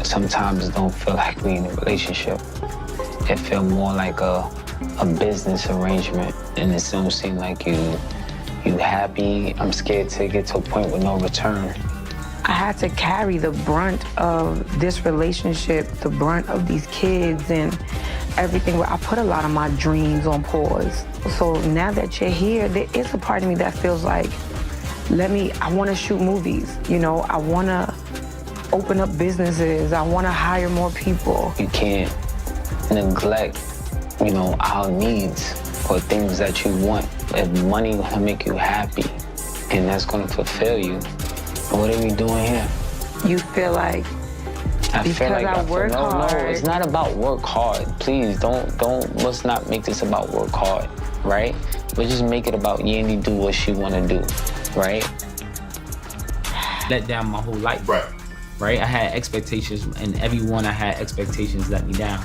Sometimes it don't feel like we in a relationship. It feel more like a business arrangement, and it don't seem like you happy. I'm scared to get to a point with no return. I had to carry the brunt of this relationship, the brunt of these kids and everything. Where I put a lot of my dreams on pause. So now that you're here, there is a part of me that feels like, I want to shoot movies, I want to open up businesses, I want to hire more people. You can't neglect, our needs or things that you want. If money will make you happy and that's going to fulfill you, what are we doing here? You feel like I work hard. No, it's not about work hard. Please, let's not make this about work hard, right? Let's just make it about Yandy do what she want to do, right? Let down my whole life. Right. I had expectations, and everyone I had expectations let me down.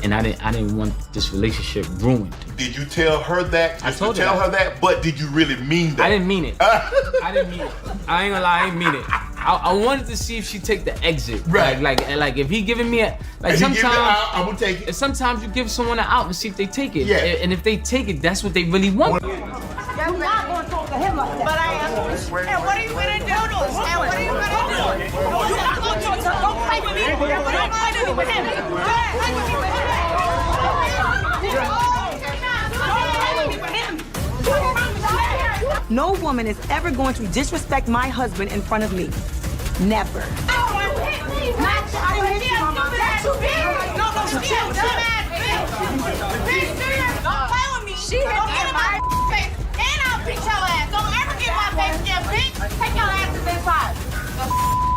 And I didn't want this relationship ruined. Did you tell her that? I told her that, but did you really mean that? I didn't mean it. I didn't mean it. I ain't gonna lie, I didn't mean it. I wanted to see if she take the exit. Right. Like if he giving me sometimes I'm gonna take it. Sometimes you give someone an out and see if they take it. Yeah. And if they take it, that's what they really want. You're not going to talk to him like that. But I am. And what are you going to do to us? And what are you going to do? You're not going to talk to him. Don't fight with me. Don't fight with him. Don't fight with me with him. No woman is ever going to disrespect my husband in front of me. Never. She hit me in my face, and I'll beat your ass. Don't ever get my face again, bitch. Take your asses inside.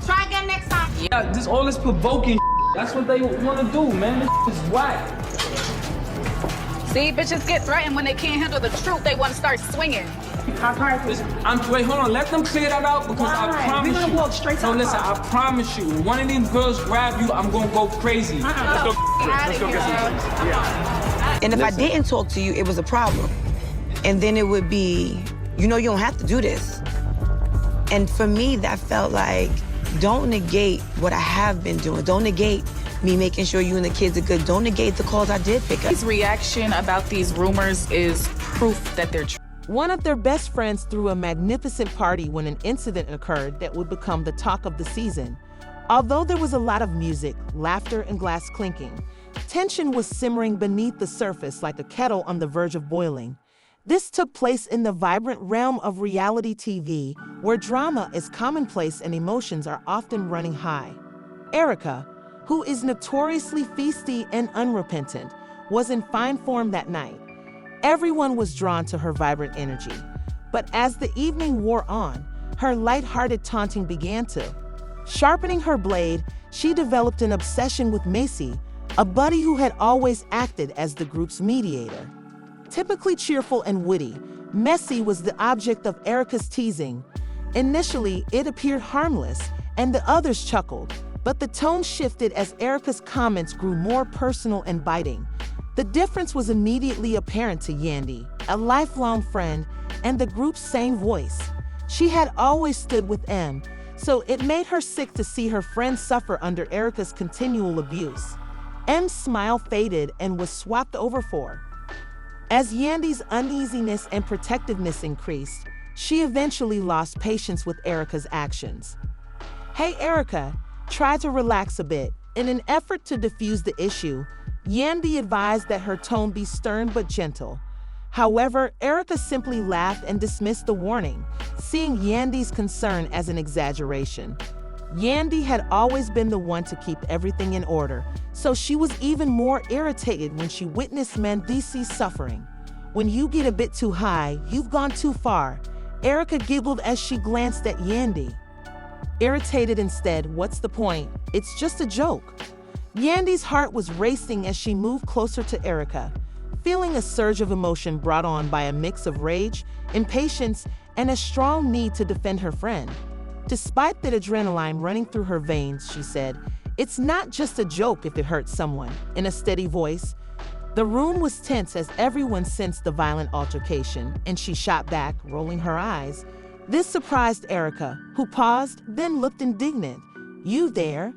Try again next time. Yeah, just all this provoking. That's what they want to do, man. This is whack. See, bitches get threatened when they can't handle the truth. They want to start swinging. Wait, hold on. Let them clear that out because I promise you. We're gonna walk straight to No, the listen. car. I promise you. When one of these girls grab you, I'm gonna go crazy. Let's go get some. Yeah. And if I didn't talk to you, it was a problem. And then it would be, you don't have to do this. And for me, that felt like, don't negate what I have been doing. Don't negate me making sure you and the kids are good. Don't negate the calls I did pick up. His reaction about these rumors is proof that they're true. One of their best friends threw a magnificent party when an incident occurred that would become the talk of the season. Although there was a lot of music, laughter, and glass clinking, tension was simmering beneath the surface like a kettle on the verge of boiling. This took place in the vibrant realm of reality TV, where drama is commonplace and emotions are often running high. Erika, who is notoriously feisty and unrepentant, was in fine form that night. Everyone was drawn to her vibrant energy. But as the evening wore on, her light-hearted taunting began to. Sharpening her blade, she developed an obsession with Macy, a buddy who had always acted as the group's mediator. Typically cheerful and witty, Messi was the object of Erika's teasing. Initially, it appeared harmless, and the others chuckled, but the tone shifted as Erika's comments grew more personal and biting. The difference was immediately apparent to Yandy, a lifelong friend, and the group's same voice. She had always stood with M, so it made her sick to see her friend suffer under Erika's continual abuse. M's smile faded and was swapped over for. As Yandy's uneasiness and protectiveness increased, she eventually lost patience with Erika's actions. "Hey, Erika, try to relax a bit." In an effort to diffuse the issue, Yandy advised that her tone be stern but gentle. However, Erika simply laughed and dismissed the warning, seeing Yandy's concern as an exaggeration. Yandy had always been the one to keep everything in order, so she was even more irritated when she witnessed Mendeecees suffering. "When you get a bit too high, you've gone too far," Erika giggled as she glanced at Yandy. Irritated instead, "What's the point? It's just a joke." Yandy's heart was racing as she moved closer to Erika, feeling a surge of emotion brought on by a mix of rage, impatience, and a strong need to defend her friend. Despite the adrenaline running through her veins, she said, "It's not just a joke if it hurts someone," in a steady voice. The room was tense as everyone sensed the violent altercation, and she shot back, rolling her eyes. This surprised Erika, who paused, then looked indignant. "You there?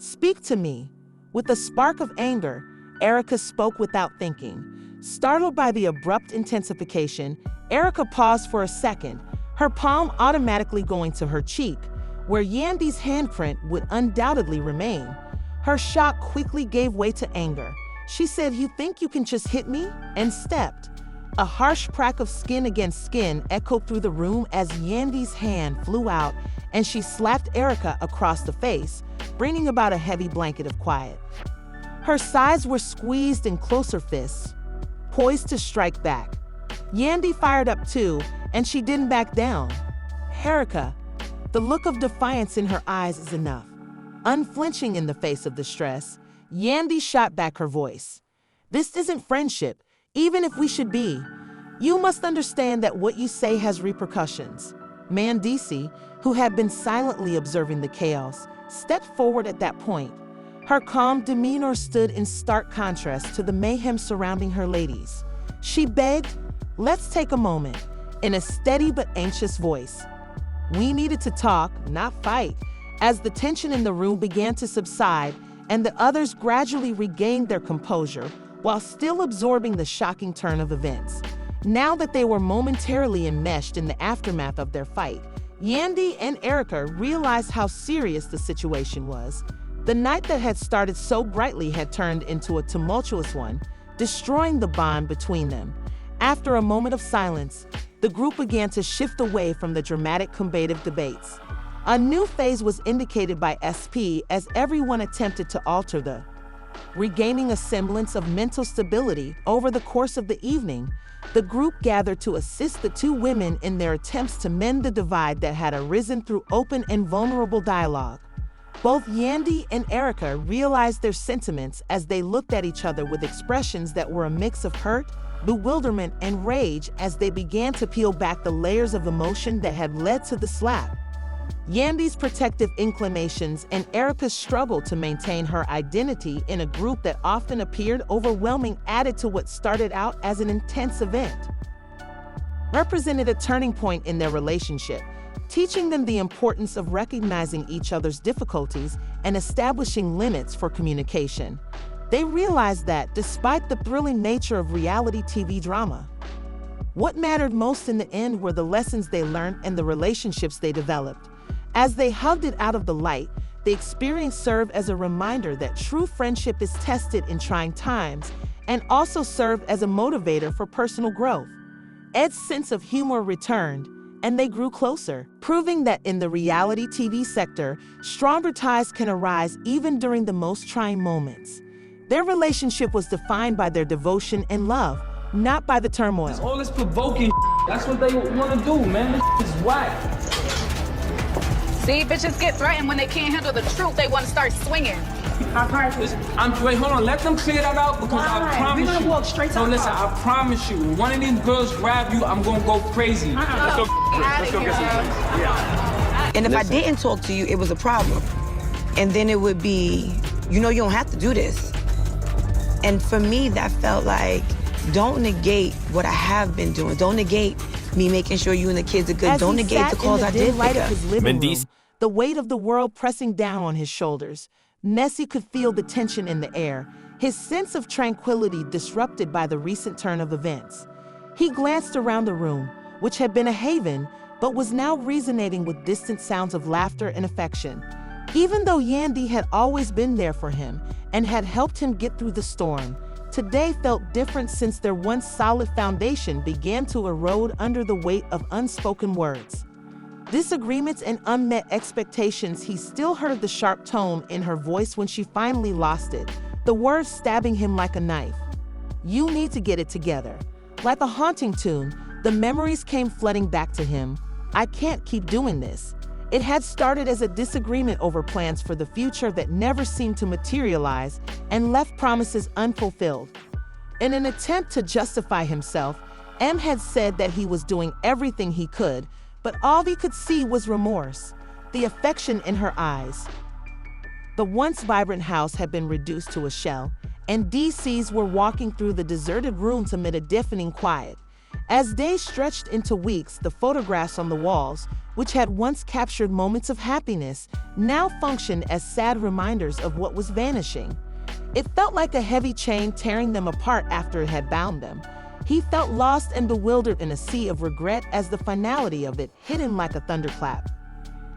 Speak to me. With a spark of anger, Erika spoke without thinking. Startled by the abrupt intensification, Erika paused for a second, her palm automatically going to her cheek, where Yandy's handprint would undoubtedly remain. Her shock quickly gave way to anger. She said, "You think you can just hit me?" and stepped. A harsh crack of skin against skin echoed through the room as Yandy's hand flew out and she slapped Erika across the face, bringing about a heavy blanket of quiet. Her sides were squeezed in closer fists, poised to strike back. Yandy fired up too, and she didn't back down. "Erika," the look of defiance in her eyes is enough. Unflinching in the face of the stress, Yandy shot back her voice. "This isn't friendship, even if we should be. You must understand that what you say has repercussions." Mendeecees, who had been silently observing the chaos, stepped forward at that point. Her calm demeanor stood in stark contrast to the mayhem surrounding her ladies. She begged, "Let's take a moment," in a steady but anxious voice. We needed to talk, not fight. As the tension in the room began to subside and the others gradually regained their composure while still absorbing the shocking turn of events. Now that they were momentarily enmeshed in the aftermath of their fight, Yandy and Erika realized how serious the situation was. The night that had started so brightly had turned into a tumultuous one, destroying the bond between them. After a moment of silence, the group began to shift away from the dramatic combative debates. A new phase was indicated by SP as everyone attempted to alter the regaining a semblance of mental stability. Over the course of the evening, the group gathered to assist the two women in their attempts to mend the divide that had arisen through open and vulnerable dialogue. Both Yandy and Erika realized their sentiments as they looked at each other with expressions that were a mix of hurt, bewilderment, and rage as they began to peel back the layers of emotion that had led to the slap. Yandy's protective inclinations and Erika's struggle to maintain her identity in a group that often appeared overwhelming added to what started out as an intense event. Represented a turning point in their relationship, teaching them the importance of recognizing each other's difficulties and establishing limits for communication. They realized that, despite the thrilling nature of reality TV drama, what mattered most in the end were the lessons they learned and the relationships they developed. As they hugged it out of the light, the experience served as a reminder that true friendship is tested in trying times and also served as a motivator for personal growth. Ed's sense of humor returned, and they grew closer, proving that in the reality TV sector, stronger ties can arise even during the most trying moments. Their relationship was defined by their devotion and love, not by the turmoil. All this provoking, that's what they want to do, man. This is whack. See, bitches get threatened when they can't handle the truth. They want to start swinging. Wait, hold on. Let them clear that out because I promise We're gonna you. walk straight to No, the listen, car. I promise you. When one of these girls grab you, I'm gonna go crazy. Let's go get some drinks. Yeah. And if Listen. I didn't talk to you, it was a problem. And then it would be, you don't have to do this. And for me, that felt like, don't negate what I have been doing. Don't negate me making sure you and the kids are good. As Don't he negate sat the calls in I the did dim light pick of up. his living Mendeecees. room, the weight of the world pressing down on his shoulders, Nessie could feel the tension in the air, his sense of tranquility disrupted by the recent turn of events. He glanced around the room, which had been a haven, but was now resonating with distant sounds of laughter and affection. Even though Yandy had always been there for him and had helped him get through the storm, today felt different since their once solid foundation began to erode under the weight of unspoken words. Disagreements and unmet expectations. He still heard the sharp tone in her voice when she finally lost it, the words stabbing him like a knife. "You need to get it together." Like a haunting tune, the memories came flooding back to him. "I can't keep doing this." It had started as a disagreement over plans for the future that never seemed to materialize and left promises unfulfilled. In an attempt to justify himself, M had said that he was doing everything he could, but all he could see was remorse, the affection in her eyes. The once vibrant house had been reduced to a shell, and DCs were walking through the deserted rooms amid a deafening quiet. As days stretched into weeks, the photographs on the walls, which had once captured moments of happiness, now functioned as sad reminders of what was vanishing. It felt like a heavy chain tearing them apart after it had bound them. He felt lost and bewildered in a sea of regret as the finality of it hit him like a thunderclap.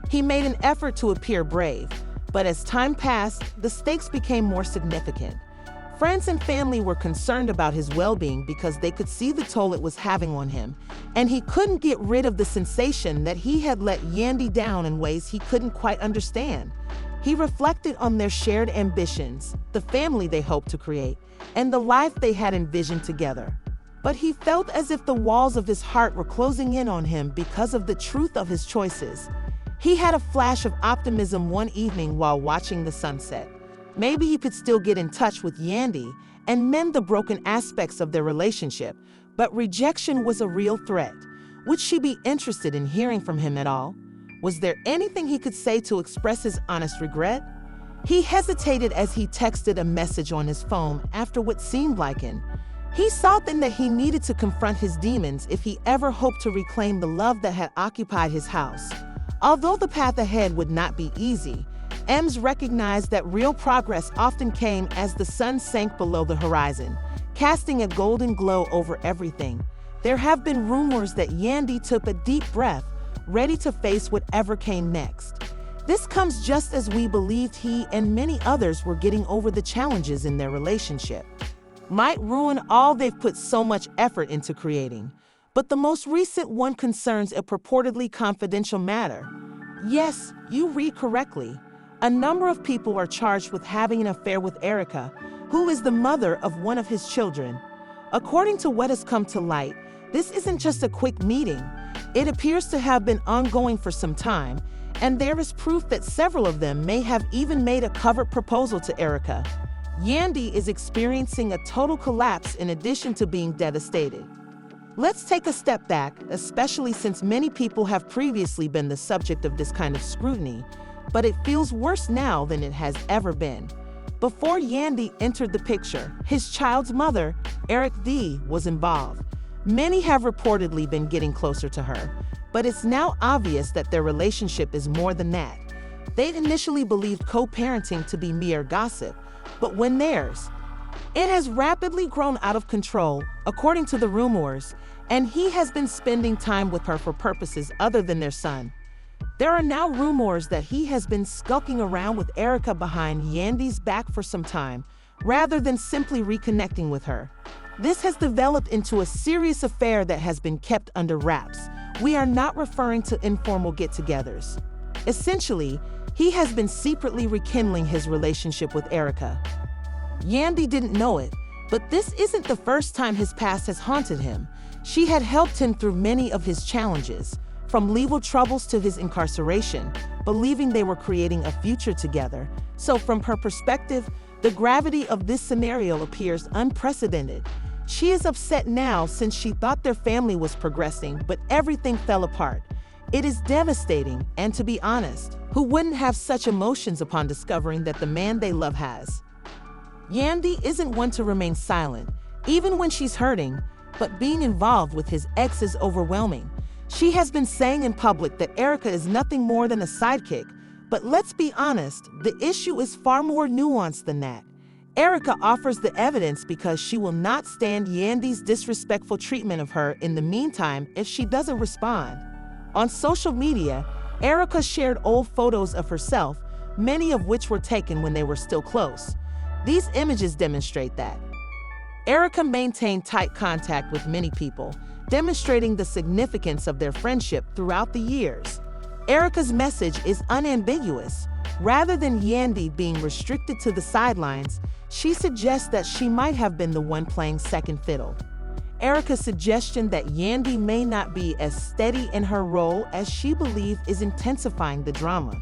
He made an effort to appear brave, but as time passed, the stakes became more significant. Friends and family were concerned about his well-being because they could see the toll it was having on him, and he couldn't get rid of the sensation that he had let Yandy down in ways he couldn't quite understand. He reflected on their shared ambitions, the family they hoped to create, and the life they had envisioned together. But he felt as if the walls of his heart were closing in on him because of the truth of his choices. He had a flash of optimism one evening while watching the sunset. Maybe he could still get in touch with Yandy and mend the broken aspects of their relationship, but rejection was a real threat. Would she be interested in hearing from him at all? Was there anything he could say to express his honest regret? He hesitated as he texted a message on his phone after what seemed like an. He saw then that he needed to confront his demons if he ever hoped to reclaim the love that had occupied his house. Although the path ahead would not be easy, Ems recognized that real progress often came as the sun sank below the horizon, casting a golden glow over everything. There have been rumors that Yandy took a deep breath, ready to face whatever came next. This comes just as we believed he and many others were getting over the challenges in their relationship. Might ruin all they've put so much effort into creating. But the most recent one concerns a purportedly confidential matter. Yes, you read correctly. A number of people are charged with having an affair with Erika, who is the mother of one of his children. According to what has come to light, this isn't just a quick meeting. It appears to have been ongoing for some time, and there is proof that several of them may have even made a covert proposal to Erika. Yandy is experiencing a total collapse in addition to being devastated. Let's take a step back, especially since many people have previously been the subject of this kind of scrutiny, but it feels worse now than it has ever been. Before Yandy entered the picture, his child's mother, Erika D., was involved. Many have reportedly been getting closer to her, but it's now obvious that their relationship is more than that. They'd initially believed co-parenting to be mere gossip, but when theirs, it has rapidly grown out of control, according to the rumors, and he has been spending time with her for purposes other than their son. There are now rumors that he has been skulking around with Erika behind Yandy's back for some time, rather than simply reconnecting with her. This has developed into a serious affair that has been kept under wraps. We are not referring to informal get-togethers. Essentially, he has been secretly rekindling his relationship with Erika. Yandy didn't know it, but this isn't the first time his past has haunted him. She had helped him through many of his challenges, from legal troubles to his incarceration, believing they were creating a future together. So from her perspective, the gravity of this scenario appears unprecedented. She is upset now since she thought their family was progressing, but everything fell apart. It is devastating, and to be honest, who wouldn't have such emotions upon discovering that the man they love has? Yandy isn't one to remain silent, even when she's hurting, but being involved with his ex is overwhelming. She has been saying in public that Erika is nothing more than a sidekick, but let's be honest, the issue is far more nuanced than that. Erika offers the evidence because she will not stand Yandy's disrespectful treatment of her in the meantime if she doesn't respond. On social media, Erika shared old photos of herself, many of which were taken when they were still close. These images demonstrate that. Erika maintained tight contact with many people, demonstrating the significance of their friendship throughout the years. Erika's message is unambiguous. Rather than Yandy being restricted to the sidelines, she suggests that she might have been the one playing second fiddle. Erika's suggestion that Yandy may not be as steady in her role as she believed is intensifying the drama.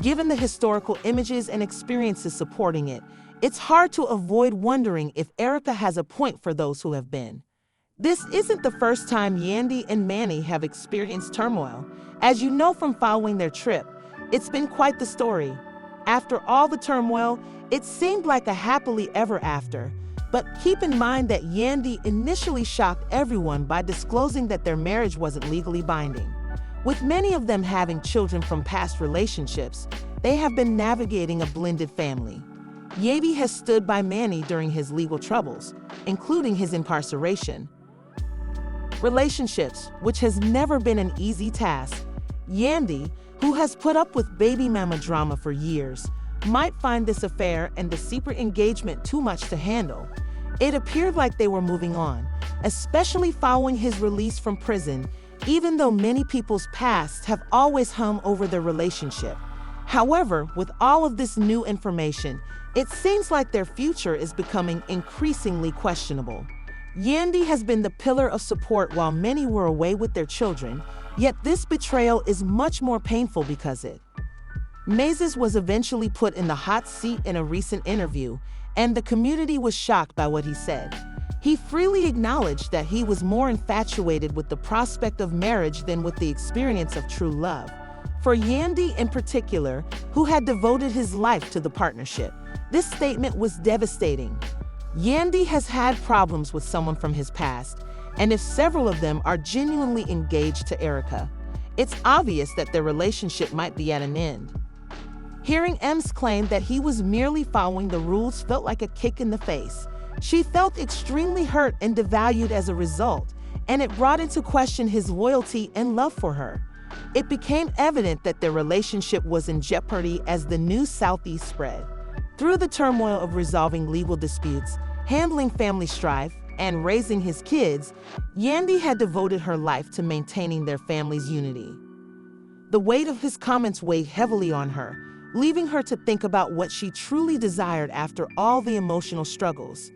Given the historical images and experiences supporting it, it's hard to avoid wondering if Erika has a point for those who have been. This isn't the first time Yandy and Manny have experienced turmoil. As you know from following their trip, it's been quite the story. After all the turmoil, it seemed like a happily ever after. But keep in mind that Yandy initially shocked everyone by disclosing that their marriage wasn't legally binding. With many of them having children from past relationships, they have been navigating a blended family. Yandy has stood by Manny during his legal troubles, including his incarceration. Relationships, which has never been an easy task. Yandy, who has put up with baby mama drama for years, might find this affair and the secret engagement too much to handle. It appeared like they were moving on, especially following his release from prison, even though many people's pasts have always hung over their relationship. However, with all of this new information, it seems like their future is becoming increasingly questionable. Yandy has been the pillar of support while many were away with their children, yet this betrayal is much more painful because it. Mendeecees was eventually put in the hot seat in a recent interview, and the community was shocked by what he said. He freely acknowledged that he was more infatuated with the prospect of marriage than with the experience of true love. For Yandy in particular, who had devoted his life to the partnership, this statement was devastating. Yandy has had problems with someone from his past, and if several of them are genuinely engaged to Erika, it's obvious that their relationship might be at an end. Hearing M's claim that he was merely following the rules felt like a kick in the face. She felt extremely hurt and devalued as a result, and it brought into question his loyalty and love for her. It became evident that their relationship was in jeopardy as the news southeast spread. Through the turmoil of resolving legal disputes, handling family strife, and raising his kids, Yandy had devoted her life to maintaining their family's unity. The weight of his comments weighed heavily on her, leaving her to think about what she truly desired after all the emotional struggles.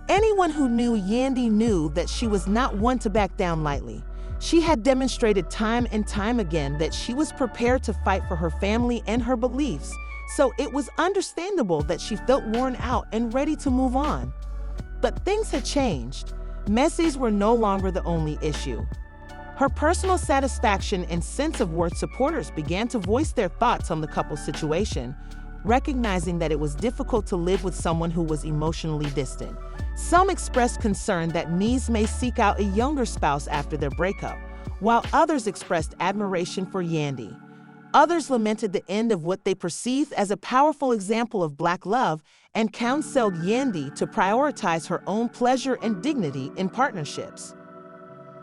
Anyone who knew Yandy knew that she was not one to back down lightly. She had demonstrated time and time again that she was prepared to fight for her family and her beliefs, so it was understandable that she felt worn out and ready to move on. But things had changed. Mendeecees were no longer the only issue. Her personal satisfaction and sense of worth supporters began to voice their thoughts on the couple's situation, recognizing that it was difficult to live with someone who was emotionally distant. Some expressed concern that Mendeecees may seek out a younger spouse after their breakup, while others expressed admiration for Yandy. Others lamented the end of what they perceived as a powerful example of Black love and counseled Yandy to prioritize her own pleasure and dignity in partnerships.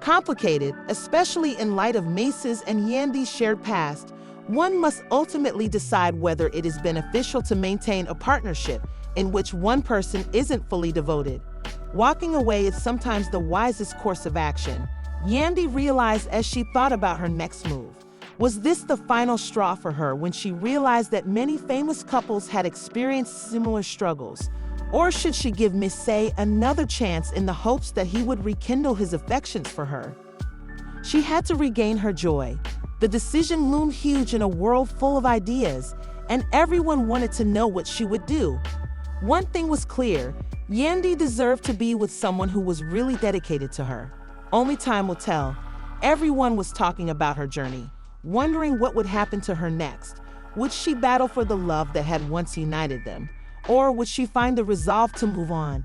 Complicated, especially in light of Mendeecees and Yandy's shared past, one must ultimately decide whether it is beneficial to maintain a partnership in which one person isn't fully devoted. Walking away is sometimes the wisest course of action. Yandy realized as she thought about her next move. Was this the final straw for her when she realized that many famous couples had experienced similar struggles? Or should she give Mendeecees another chance in the hopes that he would rekindle his affections for her? She had to regain her joy. The decision loomed huge in a world full of ideas, and everyone wanted to know what she would do. One thing was clear, Yandy deserved to be with someone who was really dedicated to her. Only time will tell. Everyone was talking about her journey, wondering what would happen to her next. Would she battle for the love that had once united them? Or would she find the resolve to move on?